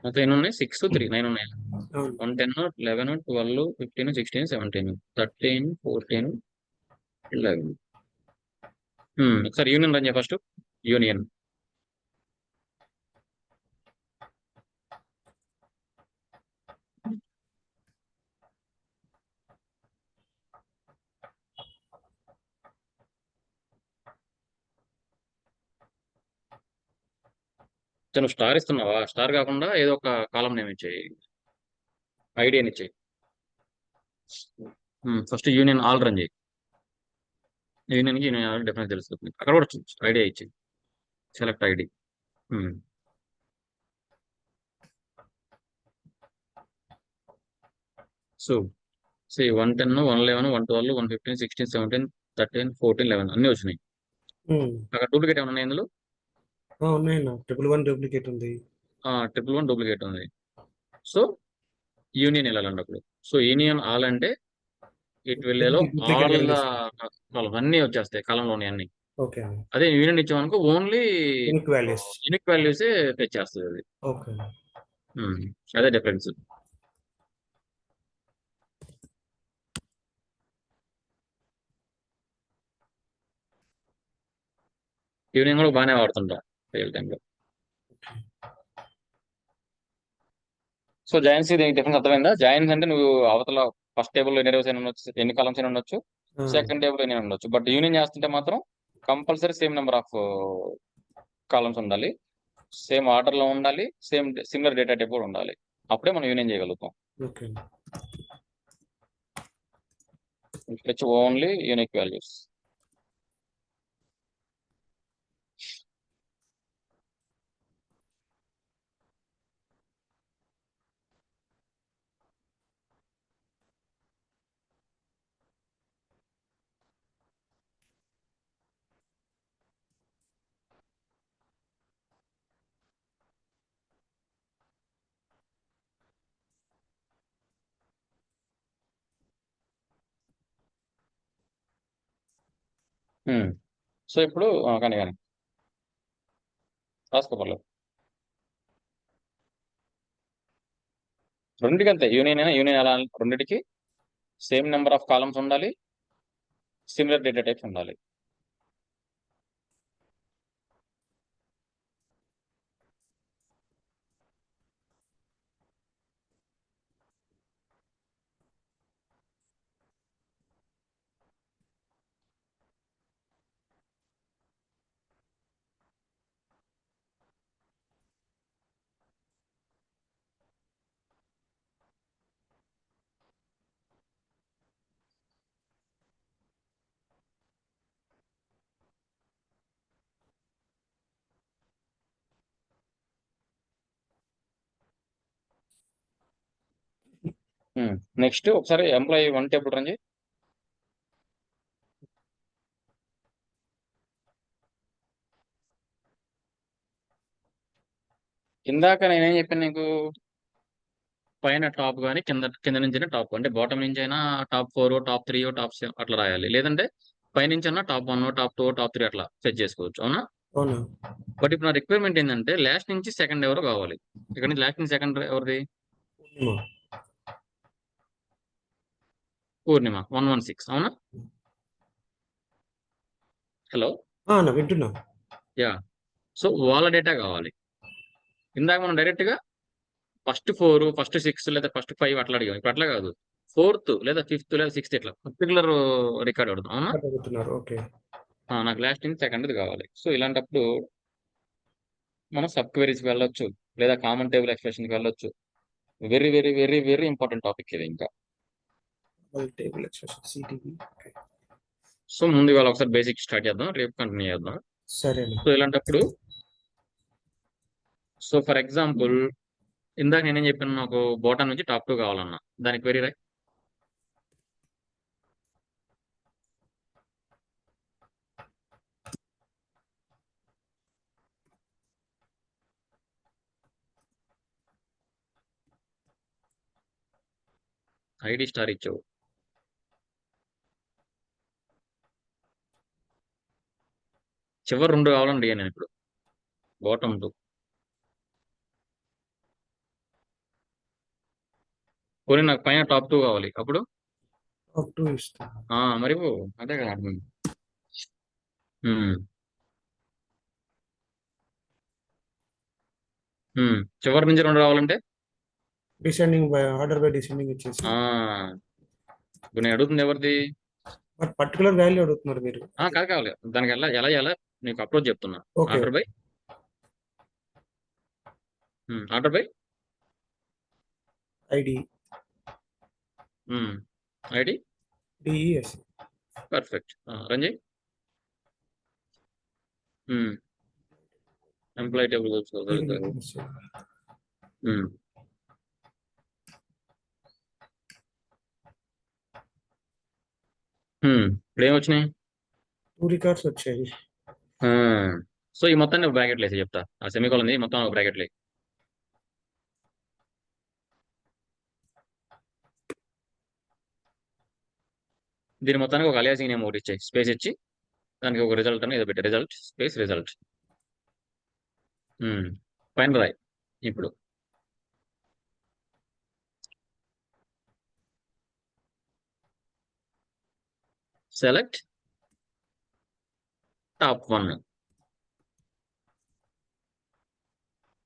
మొత్తం ఎన్ని ఉన్నాయి? 6, 3, 9 ఉన్నాయి. అవును. 1, 10, 11, 12, 15, 16, 17, 13, 14, 11. ఒకసారి యూనియన్ రన్ చేయ ఫస్ట్. యూనియన్ నువ్వు స్టార్ ఇస్తున్నావా? స్టార్ కాకుండా ఏదో ఒక కాలం నేమ్ ఇచ్చేయి, ఐడి అని ఇచ్చేయి. ఫస్ట్ యూనియన్ ఆల్ రన్ చేయి. యూనియన్కి యూనియన్ ఆల్ డిఫరెన్స్ తెలుస్తుంది. అక్కడ కూడా ఐడియా ఇచ్చి సెలెక్ట్ ఐడి. సో 110, 111, 112, 115, 16, 17, 13, 14, 11 అన్నీ వచ్చినాయి. అక్కడ డూప్లికేట్ ఏమైనా ఉన్నాయి ఇందులో? ఉన్నాయన్న. 111 డూప్లికేట్ ఉంది. 111 డూప్లికేట్ ఉంది. సో యూనియన్ వెళ్ళాలండి అప్పుడు. సో యూనియన్ ఆల్ అంటే ఇట్ వెళ్ళేలో డూప్లికేట్ ఆల్ వాల్యూస్. కాలమ్స్ అన్నీ వచ్చేస్తాయి, కాలంలోని అన్ని. ఓకే. అదే యూనియన్ ఇచ్చామనుకో ఓన్లీ యూనిక్ వాల్యూస్. యూనిక్ వాల్యూసే తెచ్చేస్తుంది అది. ఓకే. అదే డిఫరెన్స్. యూనియన్ కూడా బాగానే వాడుతుంటాం రియల్ టైంలో. సో జాయిన్స్ దీనికి డిఫరెన్స్ అర్థమైందా? జాయిన్స్ అంటే నువ్వు అవతల ఫస్ట్ టేబుల్లో ఎన్ని రోస్ అయినా ఉండొచ్చు, ఎన్ని కాలమ్స్ అయినా ఉండొచ్చు, సెకండ్ టేబుల్ ఎన్ని ఉండొచ్చు. బట్ యూనియన్ చేస్తుంటే మాత్రం compulsory same number of columns ఉండాలి, సేమ్ ఆర్డర్ లో ఉండాలి, సిమిలర్ డేటా టైప్ కూడా ఉండాలి. అప్పుడే మనం యూనియన్ చేయగలుగుతాం. Okay. Fetch only unique values. So ఇప్పుడు కానీ రాసుకోపర్లేదు. రెండింటికి అంతే, యూనియన్ అయినా యూనియన్ ఎలా రెండింటికి సేమ్ నెంబర్ ఆఫ్ కాలమ్స్ ఉండాలి, సిమిలర్ డేటా టైప్స్ ఉండాలి. నెక్స్ట్ ఒకసారి ఎంప్లాయీ 1 టేబుల్ రన్ చేయి. ఇందాక నేనేం చెప్పాను నీకు, పైన టాప్ కానీ కింద నుంచి టాప్, అంటే బాటమ్ నుంచి అయినా టాప్ 4 టాప్ 3 టాప్ 7 అట్లా రాయాలి, లేదంటే పైనుంచి అయినా టాప్ 1 టాప్ 2 టాప్ 3 అట్లా సెట్ చేసుకోవచ్చు, అవునా? అవునా? బట్ ఇప్పుడు నా రిక్వైర్మెంట్ ఏంటంటే లాస్ట్ నుంచి సెకండ్ ఎవరో కావాలి. ఇక్కడ నుంచి లాస్ట్ నుంచి సెకండ్ ఎవరిది? పూర్ణిమ. పూర్ణిమ 116, అవునా? హలో, అన్న వింటున్నా. యా. సో వాళ్ళ డేటా కావాలి. ఇందాక మనం డైరెక్ట్ గా ఫస్ట్ 4 ఫస్ట్ 6 లేదా ఫస్ట్ 5 అట్లా అడిగాం. ఇప్పుడు అట్లా కాదు, 4th లేదా 5th లేదా 6th ఇట్లా పర్టికులర్ రికార్డ్ అడుగుతాం, అవునా? అడుగుతున్నారు. ఓకే. నాకు లాస్ట్ నుంచి సెకండ్ది కావాలి. సో ఇలాంటప్పుడు మనం సబ్ క్వెరీస్కి వెళ్ళొచ్చు, లేదా కామన్ టేబుల్ ఎక్స్ప్రెషన్కి వెళ్ళొచ్చు. Very very very very important topic ఇది ఇంకా. Table expression CTE. Okay. So ముందు ఇవాళ ఒకసారి బేసిక్ స్టార్ట్ చేద్దాం, రేపు కంటిన్యూ చేద్దాం. సరేనా? సో ఇలాంటప్పుడు, సో ఫర్ ఎగ్జాంపుల్ ఇందాక నేనేం చెప్పాను, నాకు బాటమ్ నుంచి టాప్ 2 కావాలన్నా, దానికి క్వెరీ రాయ్. ఐడి స్టార్ ఇచ్చావు, చివరి 2 కావాలండి నేను ఇప్పుడు, బాటమ్ 2. పోనీ నాకు పైన టాప్ 2 కావాలి, అప్పుడు టాప్ 2 ఇస్తా. మరి అదే కదా. చివరి నుంచి 2 రావాలంటే descending by order by descending ఇచ్చేసి. ఇప్పుడు నేను అడుగుతుంది ఎవరిది? బట్ పర్టికులర్ వాల్యూ అడుగుతున్నారు మీరు. కావాలి దానికి ఎలా నీకు అప్రోచ్ చెప్తున్నా. Okay. Order by ID ID DES. Perfect. Ranjay employee table ఇప్పుడు ఏమొచ్చినాయి? 2 రికార్డ్స్ వచ్చాయి. సో ఈ మొత్తాన్ని బ్రాకెట్లు వేసి చెప్తా, ఆ సెమికోలన్ మొత్తం బ్రాకెట్లు. దీని మొత్తానికి ఒక అలియాసింగ్ నేమ్ ఒకటి ఇచ్చాయి, స్పేస్ ఇచ్చి దానికి ఒక రిజల్ట్ అని ఏదో పెట్టి, రిజల్ట్ స్పేస్ రిజల్ట్. పైన రాయ్ ఇప్పుడు. Select top 1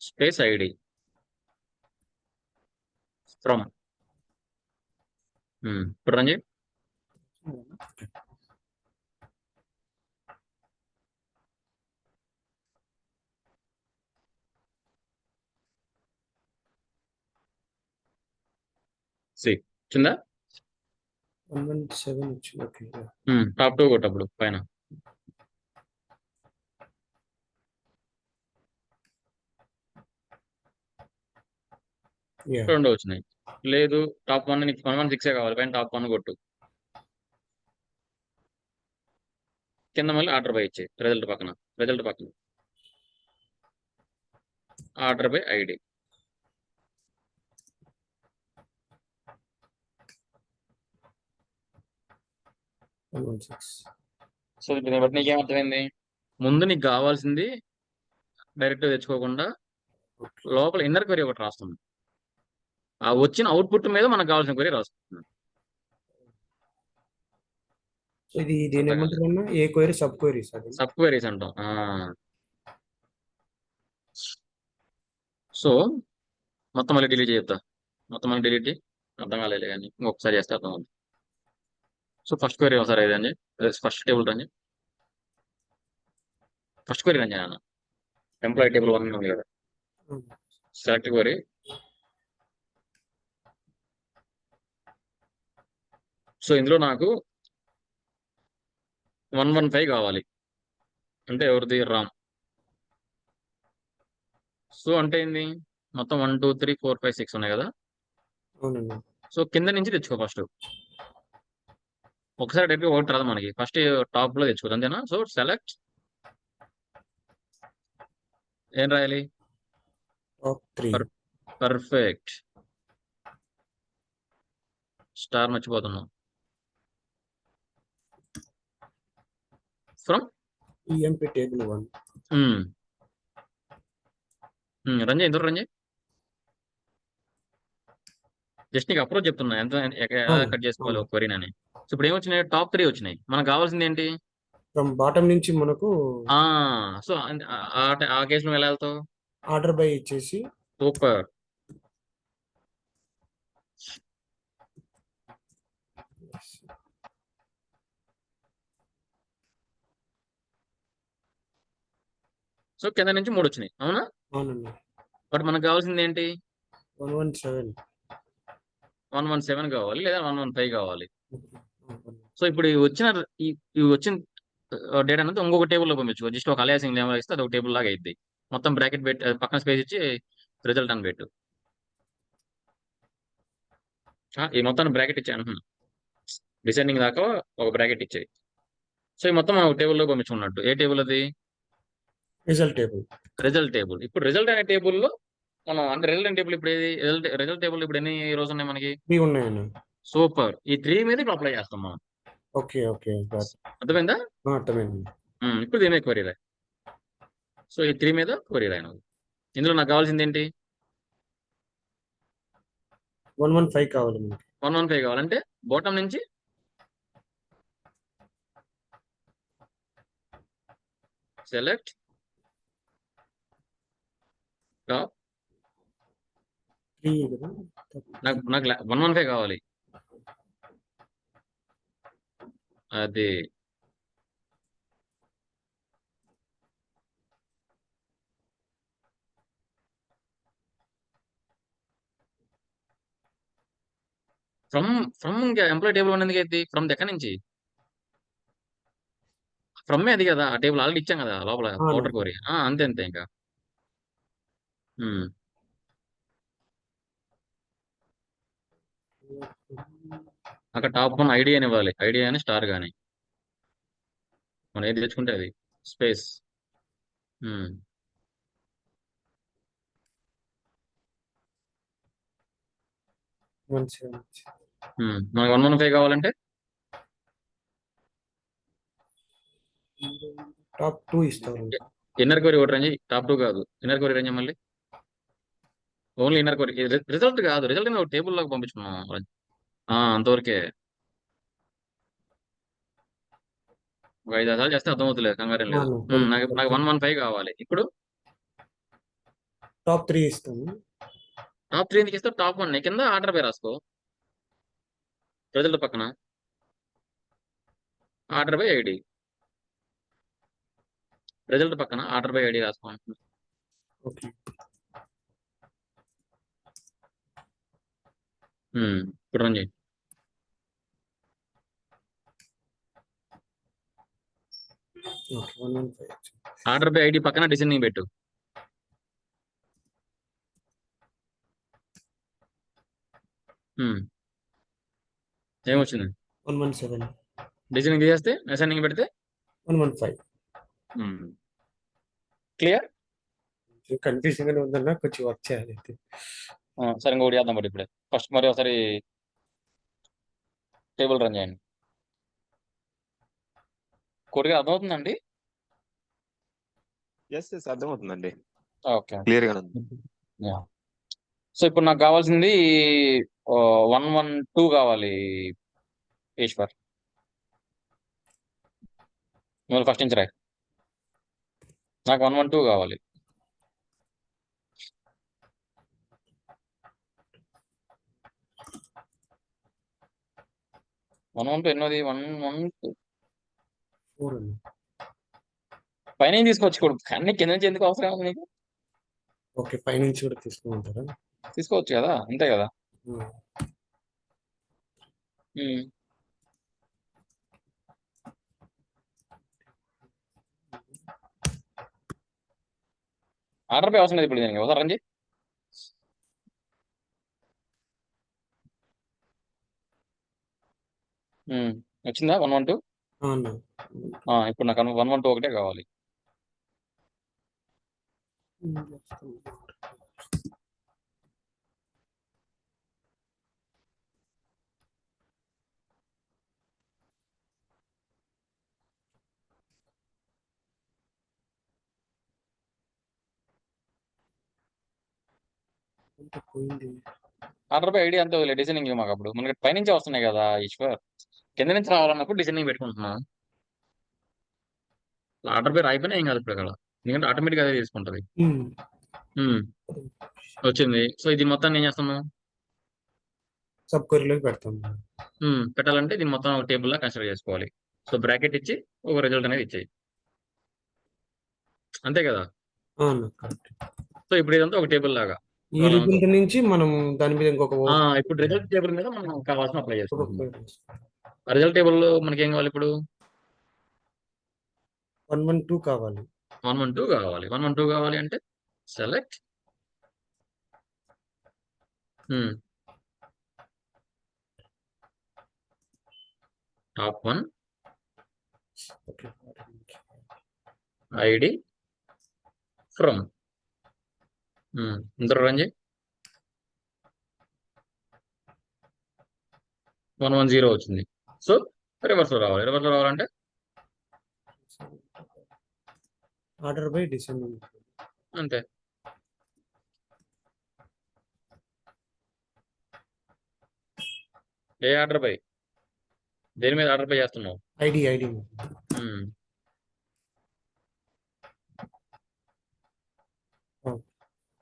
space ID from. ఇప్పుడు రంజీ. వచ్చిందా? 117 వచ్చింది. ఓకే. టాప్ 2 కొట్టప్పుడు పైన. యా. 2 వచ్చినాయి. లేదు టాప్ 1 నీకు 116 కావాలి, పైన టాప్ 1 కొట్టు, కింద మళ్ళీ ఆర్డర్ బై ఇచ్చే, రిజల్ట్ పక్కన ఆర్డర్ బై ఐడి. సో దీన్ని బట్టి నీకేమర్థమైంది? ముందు నీకు కావాల్సింది డైరెక్ట్ తెచ్చుకోకుండా లోపల ఇన్నర్ క్వరీ ఒకటి రాస్తుంది, ఆ వచ్చిన అవుట్పుట్ మీద మనకు కావాల్సిన క్వరీ రాస్తుంది. ఇది దీని ఏమంటారన్నా, ఏ క్వైరీ సబ్ క్వైరీస్ అది. సబ్ క్వైరీస్ అంటాం. సో మొత్తం మళ్ళీ డిలీట్ చేస్తా, మొత్తం మళ్ళీ డిలీట్ అర్థం కాలేదు కానీ ఇంకొకసారి చేస్తే అర్థం అవుతుంది. సో ఫస్ట్ క్వైరీ ఒకసారి ఏదండి, ఫస్ట్ టేబుల్ రండి, ఫస్ట్ క్వైరీ రండి అన్న, ఎంప్లాయీ టేబుల్ 1 ఉంది కదా, సెలెక్ట్ క్వైరీ. సో ఇందులో నాకు 115 కావాలి, అంటే ఎవరిది? రామ్. సో అంటే ఏంది, మొత్తం 1 2 3 4 5 6 ఉన్నాయి కదా. అవునండి. సో కింద నుంచి తెచ్చుకో ఫస్ట్. ఒకసారి డైరెక్ట్ ఒకటి రాదు మనకి, ఫస్ట్ టాప్ లో తెచ్చుకోదు అంతేనా. సో సెలెక్ట్ ఏం రాయాలి, టాప్ 3. పర్ఫెక్ట్. స్టార్ మర్చిపోతున్నాం. From EMP table 1. రంజయ్ ఎందుకు రంజయ్, జస్ట్ నీకు అప్రోచ్ చెప్తున్నా ఎంత ఎలా అవును, కట్ చేసుకోవాలి అవును. ఒక క్వరీని అని. సో ఇప్పుడు ఏమొచ్చినాయి, టాప్ 3 వచ్చినాయి. మనకు కావాల్సింది ఏంటి, ఫ్రమ్ బాటమ్ నుంచి మనకు సో ఆ కేసులో ఎలా వెళ్తావు, ఆర్డర్ బై ఇచ్చేసి సూపర్. సో కింద నుంచి 3 వచ్చినాయి అవునా. అవునండి. బట్ మనకు కావాల్సింది ఏంటి, 117. 117 కావాలి లేదా 115 కావాలి. సో ఇప్పుడు ఈ వచ్చిన డేటా అనేది ఇంకొక టేబుల్లో పంపించుకో. జస్ట్ ఒక అలియాసింగ్ నేమ్ ఇస్తే అది ఒక టేబుల్ లాగా అయింది. మొత్తం బ్రాకెట్ పెట్టి పక్కన స్పేస్ ఇచ్చి రిజల్ట్ అని పెట్టు. ఈ మొత్తాన్ని బ్రాకెట్ ఇచ్చాయి అంటున్నా, డిసెండింగ్ దాకా ఒక బ్రాకెట్ ఇచ్చాయి. సో ఈ మొత్తం మనం ఒక టేబుల్లో పంపించుకున్నట్టు. ఏ టేబుల్ అది, రిజల్ట్ టేబుల్. Result table. ఇప్పుడు రిజల్ట్ అనే టేబుల్లో మనం అంటే రిజల్ట్ టేబుల్ ఇప్పుడు ఏది, రిజల్ట్ టేబుల్ ఇప్పుడు ఎన్ని రోజు ఉన్నాయి మనకి, 3 ఉన్నాయండి. సూపర్. ఈ 3 మీద ఇప్పుడు అప్లై చేస్తాం మనం. ఓకే, ఓకే, అర్థమైందా. అర్థమైంది. ఇప్పుడు దీని మీద క్వరీ రాయి. సో ఈ 3 మీద క్వరీ రాయి నువ్వు. ఇందులో నాకు కావాల్సింది ఏంటి, 115 కావాలి మనకి. 115 కావాలంటే బాటమ్ నుంచి సెలెక్ట్ టాప్. 3 కదా. నాకు 115 కావాలి. అది ఫ్రమ్ ఇంకా ఎంప్లాయ్ టేబుల్ అనేది అయితే ఫ్రమ్ ఎక్కడి నుంచి, ఫ్రమ్ అది కదా, ఆ టేబుల్ ఆల్రెడీ ఇచ్చాం కదా లోపల పౌడర్ కోరి. అంతే అంతే ఇంకా. అక్కడ టాప్ 1 ఐడి అని ఇవ్వాలి, ఐడి అని స్టార్ కానీ మనం ఏది తెచ్చుకుంటే అది స్పేస్. మనకి 115 కావాలంటే టాప్ 2 ఇస్తారు. ఇన్నర్ క్వరీ ఒకటి రేంజ్, టాప్ 2 కాదు, ఇన్నర్ క్వరీ రేంజ్ మళ్ళీ ఓన్లీ ఇన్నర్ క్వరీ. రిజల్ట్ కాదు, రిజల్ట్ ఒక టేబుల్ లాగా పంపించుకున్నాం అంతవరకే. ఒక 5 సార్లు చేస్తే అర్థమవుతలేదు, కంగారం లేదు. నాకు 115 కావాలి. ఇప్పుడు టాప్ 3 ఇస్తాము. టాప్ 3 ఎందుకు ఇస్తావు, టాప్ 1 కింద ఆర్డర్ పై రాసుకో, రిజల్ట్ పక్కన ఆర్డర్ బై ఐడి, రిజల్ట్ పక్కన ఆర్డర్ బై ఐడి రాసుకో. ఓకే. ఇప్పుడు రన్ చేయి. ఓకే, 115. ఆర్డర్ బై ఐడి పక్కన డిసెండింగ్ పెట్టు. ఏమొచ్చింది, 117. డిసెండింగ్ తీసేస్తే అసెండింగ్ పెడితే 115. క్లియర్. కన్ఫ్యూజన్ గానే ఉందన్నా, కొంచెం వర్క్ చేయాలి అయితే. సరే ఇంకోటి చేద్దాం. బట్ ఇప్పుడే ఫస్ట్ మరి ఒకసారి టేబుల్ రన్ చేయండి. కొద్దిగా అర్థమవుతుందండి. ఎస్ అర్థమవుతుందండి, ఓకే. క్లియర్ గా ఉంది. సో ఇప్పుడు నాకు కావాల్సింది 112 కావాలి ఈశ్వర్. నువ్వు ఫస్ట్ నుంచి రాయి. నాకు 112 కావాలి. ఎన్నోది 112 4 ఉంది. పైన తీసుకోవచ్చు కానీ కింద నుంచి ఎందుకు అవసరం ఉంది నీకు. ఓకే, పైనుంచి కూడా తీసుకోమంటారా. తీసుకోవచ్చు కదా, అంతే కదా. ఆర్డర్ పై అవసరం లేదు ఇప్పుడు దీనికి. ఒకసారి రండి. వచ్చిందా 112? అన్న ఇప్పుడు నాకు 112 ఒకటే కావాలి. పోయింది. ఆర్డర్ బై ఐడి అంతా వదిలే డిజైనింగ్ మాకు అప్పుడు మనకి పైనుంచి వస్తున్నాయి కదా ఈశ్వర్. కింద నుంచి రావాలన్నప్పుడు డిజైనింగ్ పెట్టుకుంటున్నాం. ఆర్డర్ బై రాయిపోయినా ఏం కాదు ఇప్పుడు అక్కడ, ఎందుకంటే ఆటోమేటిక్ అదే తీసుకుంటది. వచ్చింది. సో ఇది మొత్తాన్ని ఏం చేస్తాము, సబ్ క్వరీలోకి పెడతాం. పెట్టాలంటే దీన్ని మొత్తం ఒక టేబుల్ లా కన్సిడర్ చేసుకోవాలి. సో బ్రాకెట్ ఇచ్చి ఒక రిజల్ట్ అనేది ఇచ్చేయి, అంతే కదా. అన్న కరెక్ట్. సో ఇప్పుడు ఇదంతా ఒక టేబుల్ లాగా. ఈ రిజల్ట్ నుంచి మనం దాని మీద ఇంకొక ఇప్పుడు రిజల్ట్ టేబుల్ మీద మనం కావాల్సిన అప్లై చేసుకుంటాం. రిజల్ట్ టేబుల్ లో మనకి ఏం కావాలి ఇప్పుడు, 112 కావాలి. 112 కావాలి. 112 కావాలి అంటే సెలెక్ట్ టాప్ 1 ఐడి ఫ్రమ్ ఇంత రన్ చేయి. 110 వచ్చింది. సో రివర్స్ లో రావాలి. రివర్స్ లో రావాలంటే ఆర్డర్ బై డిసెండింగ్. అంతే. ఏ ఆర్డర్ బై, దేని మీద ఆర్డర్ బై చేస్తున్నావు? ID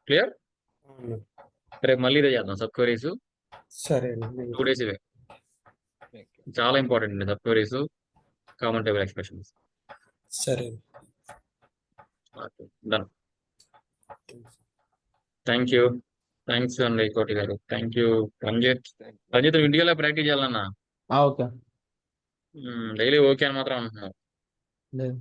clear. రేపు మళ్ళీ ఇదే చేద్దాం సబ్ క్వరీస్. సరే 2 days ఇవే చాలా ఇంపార్టెంట్ అండి, sub queries, common table expressions. సరే డన్. Thank you. థ్యాంక్స్ అండి కోటి గారు. Thank you. రంజిత్ ఇంటికి ప్రాక్టీస్ చేయాలన్నా. ఓకే. డైలీ ఓకే అని మాత్రం అంటున్నావు. లేదు.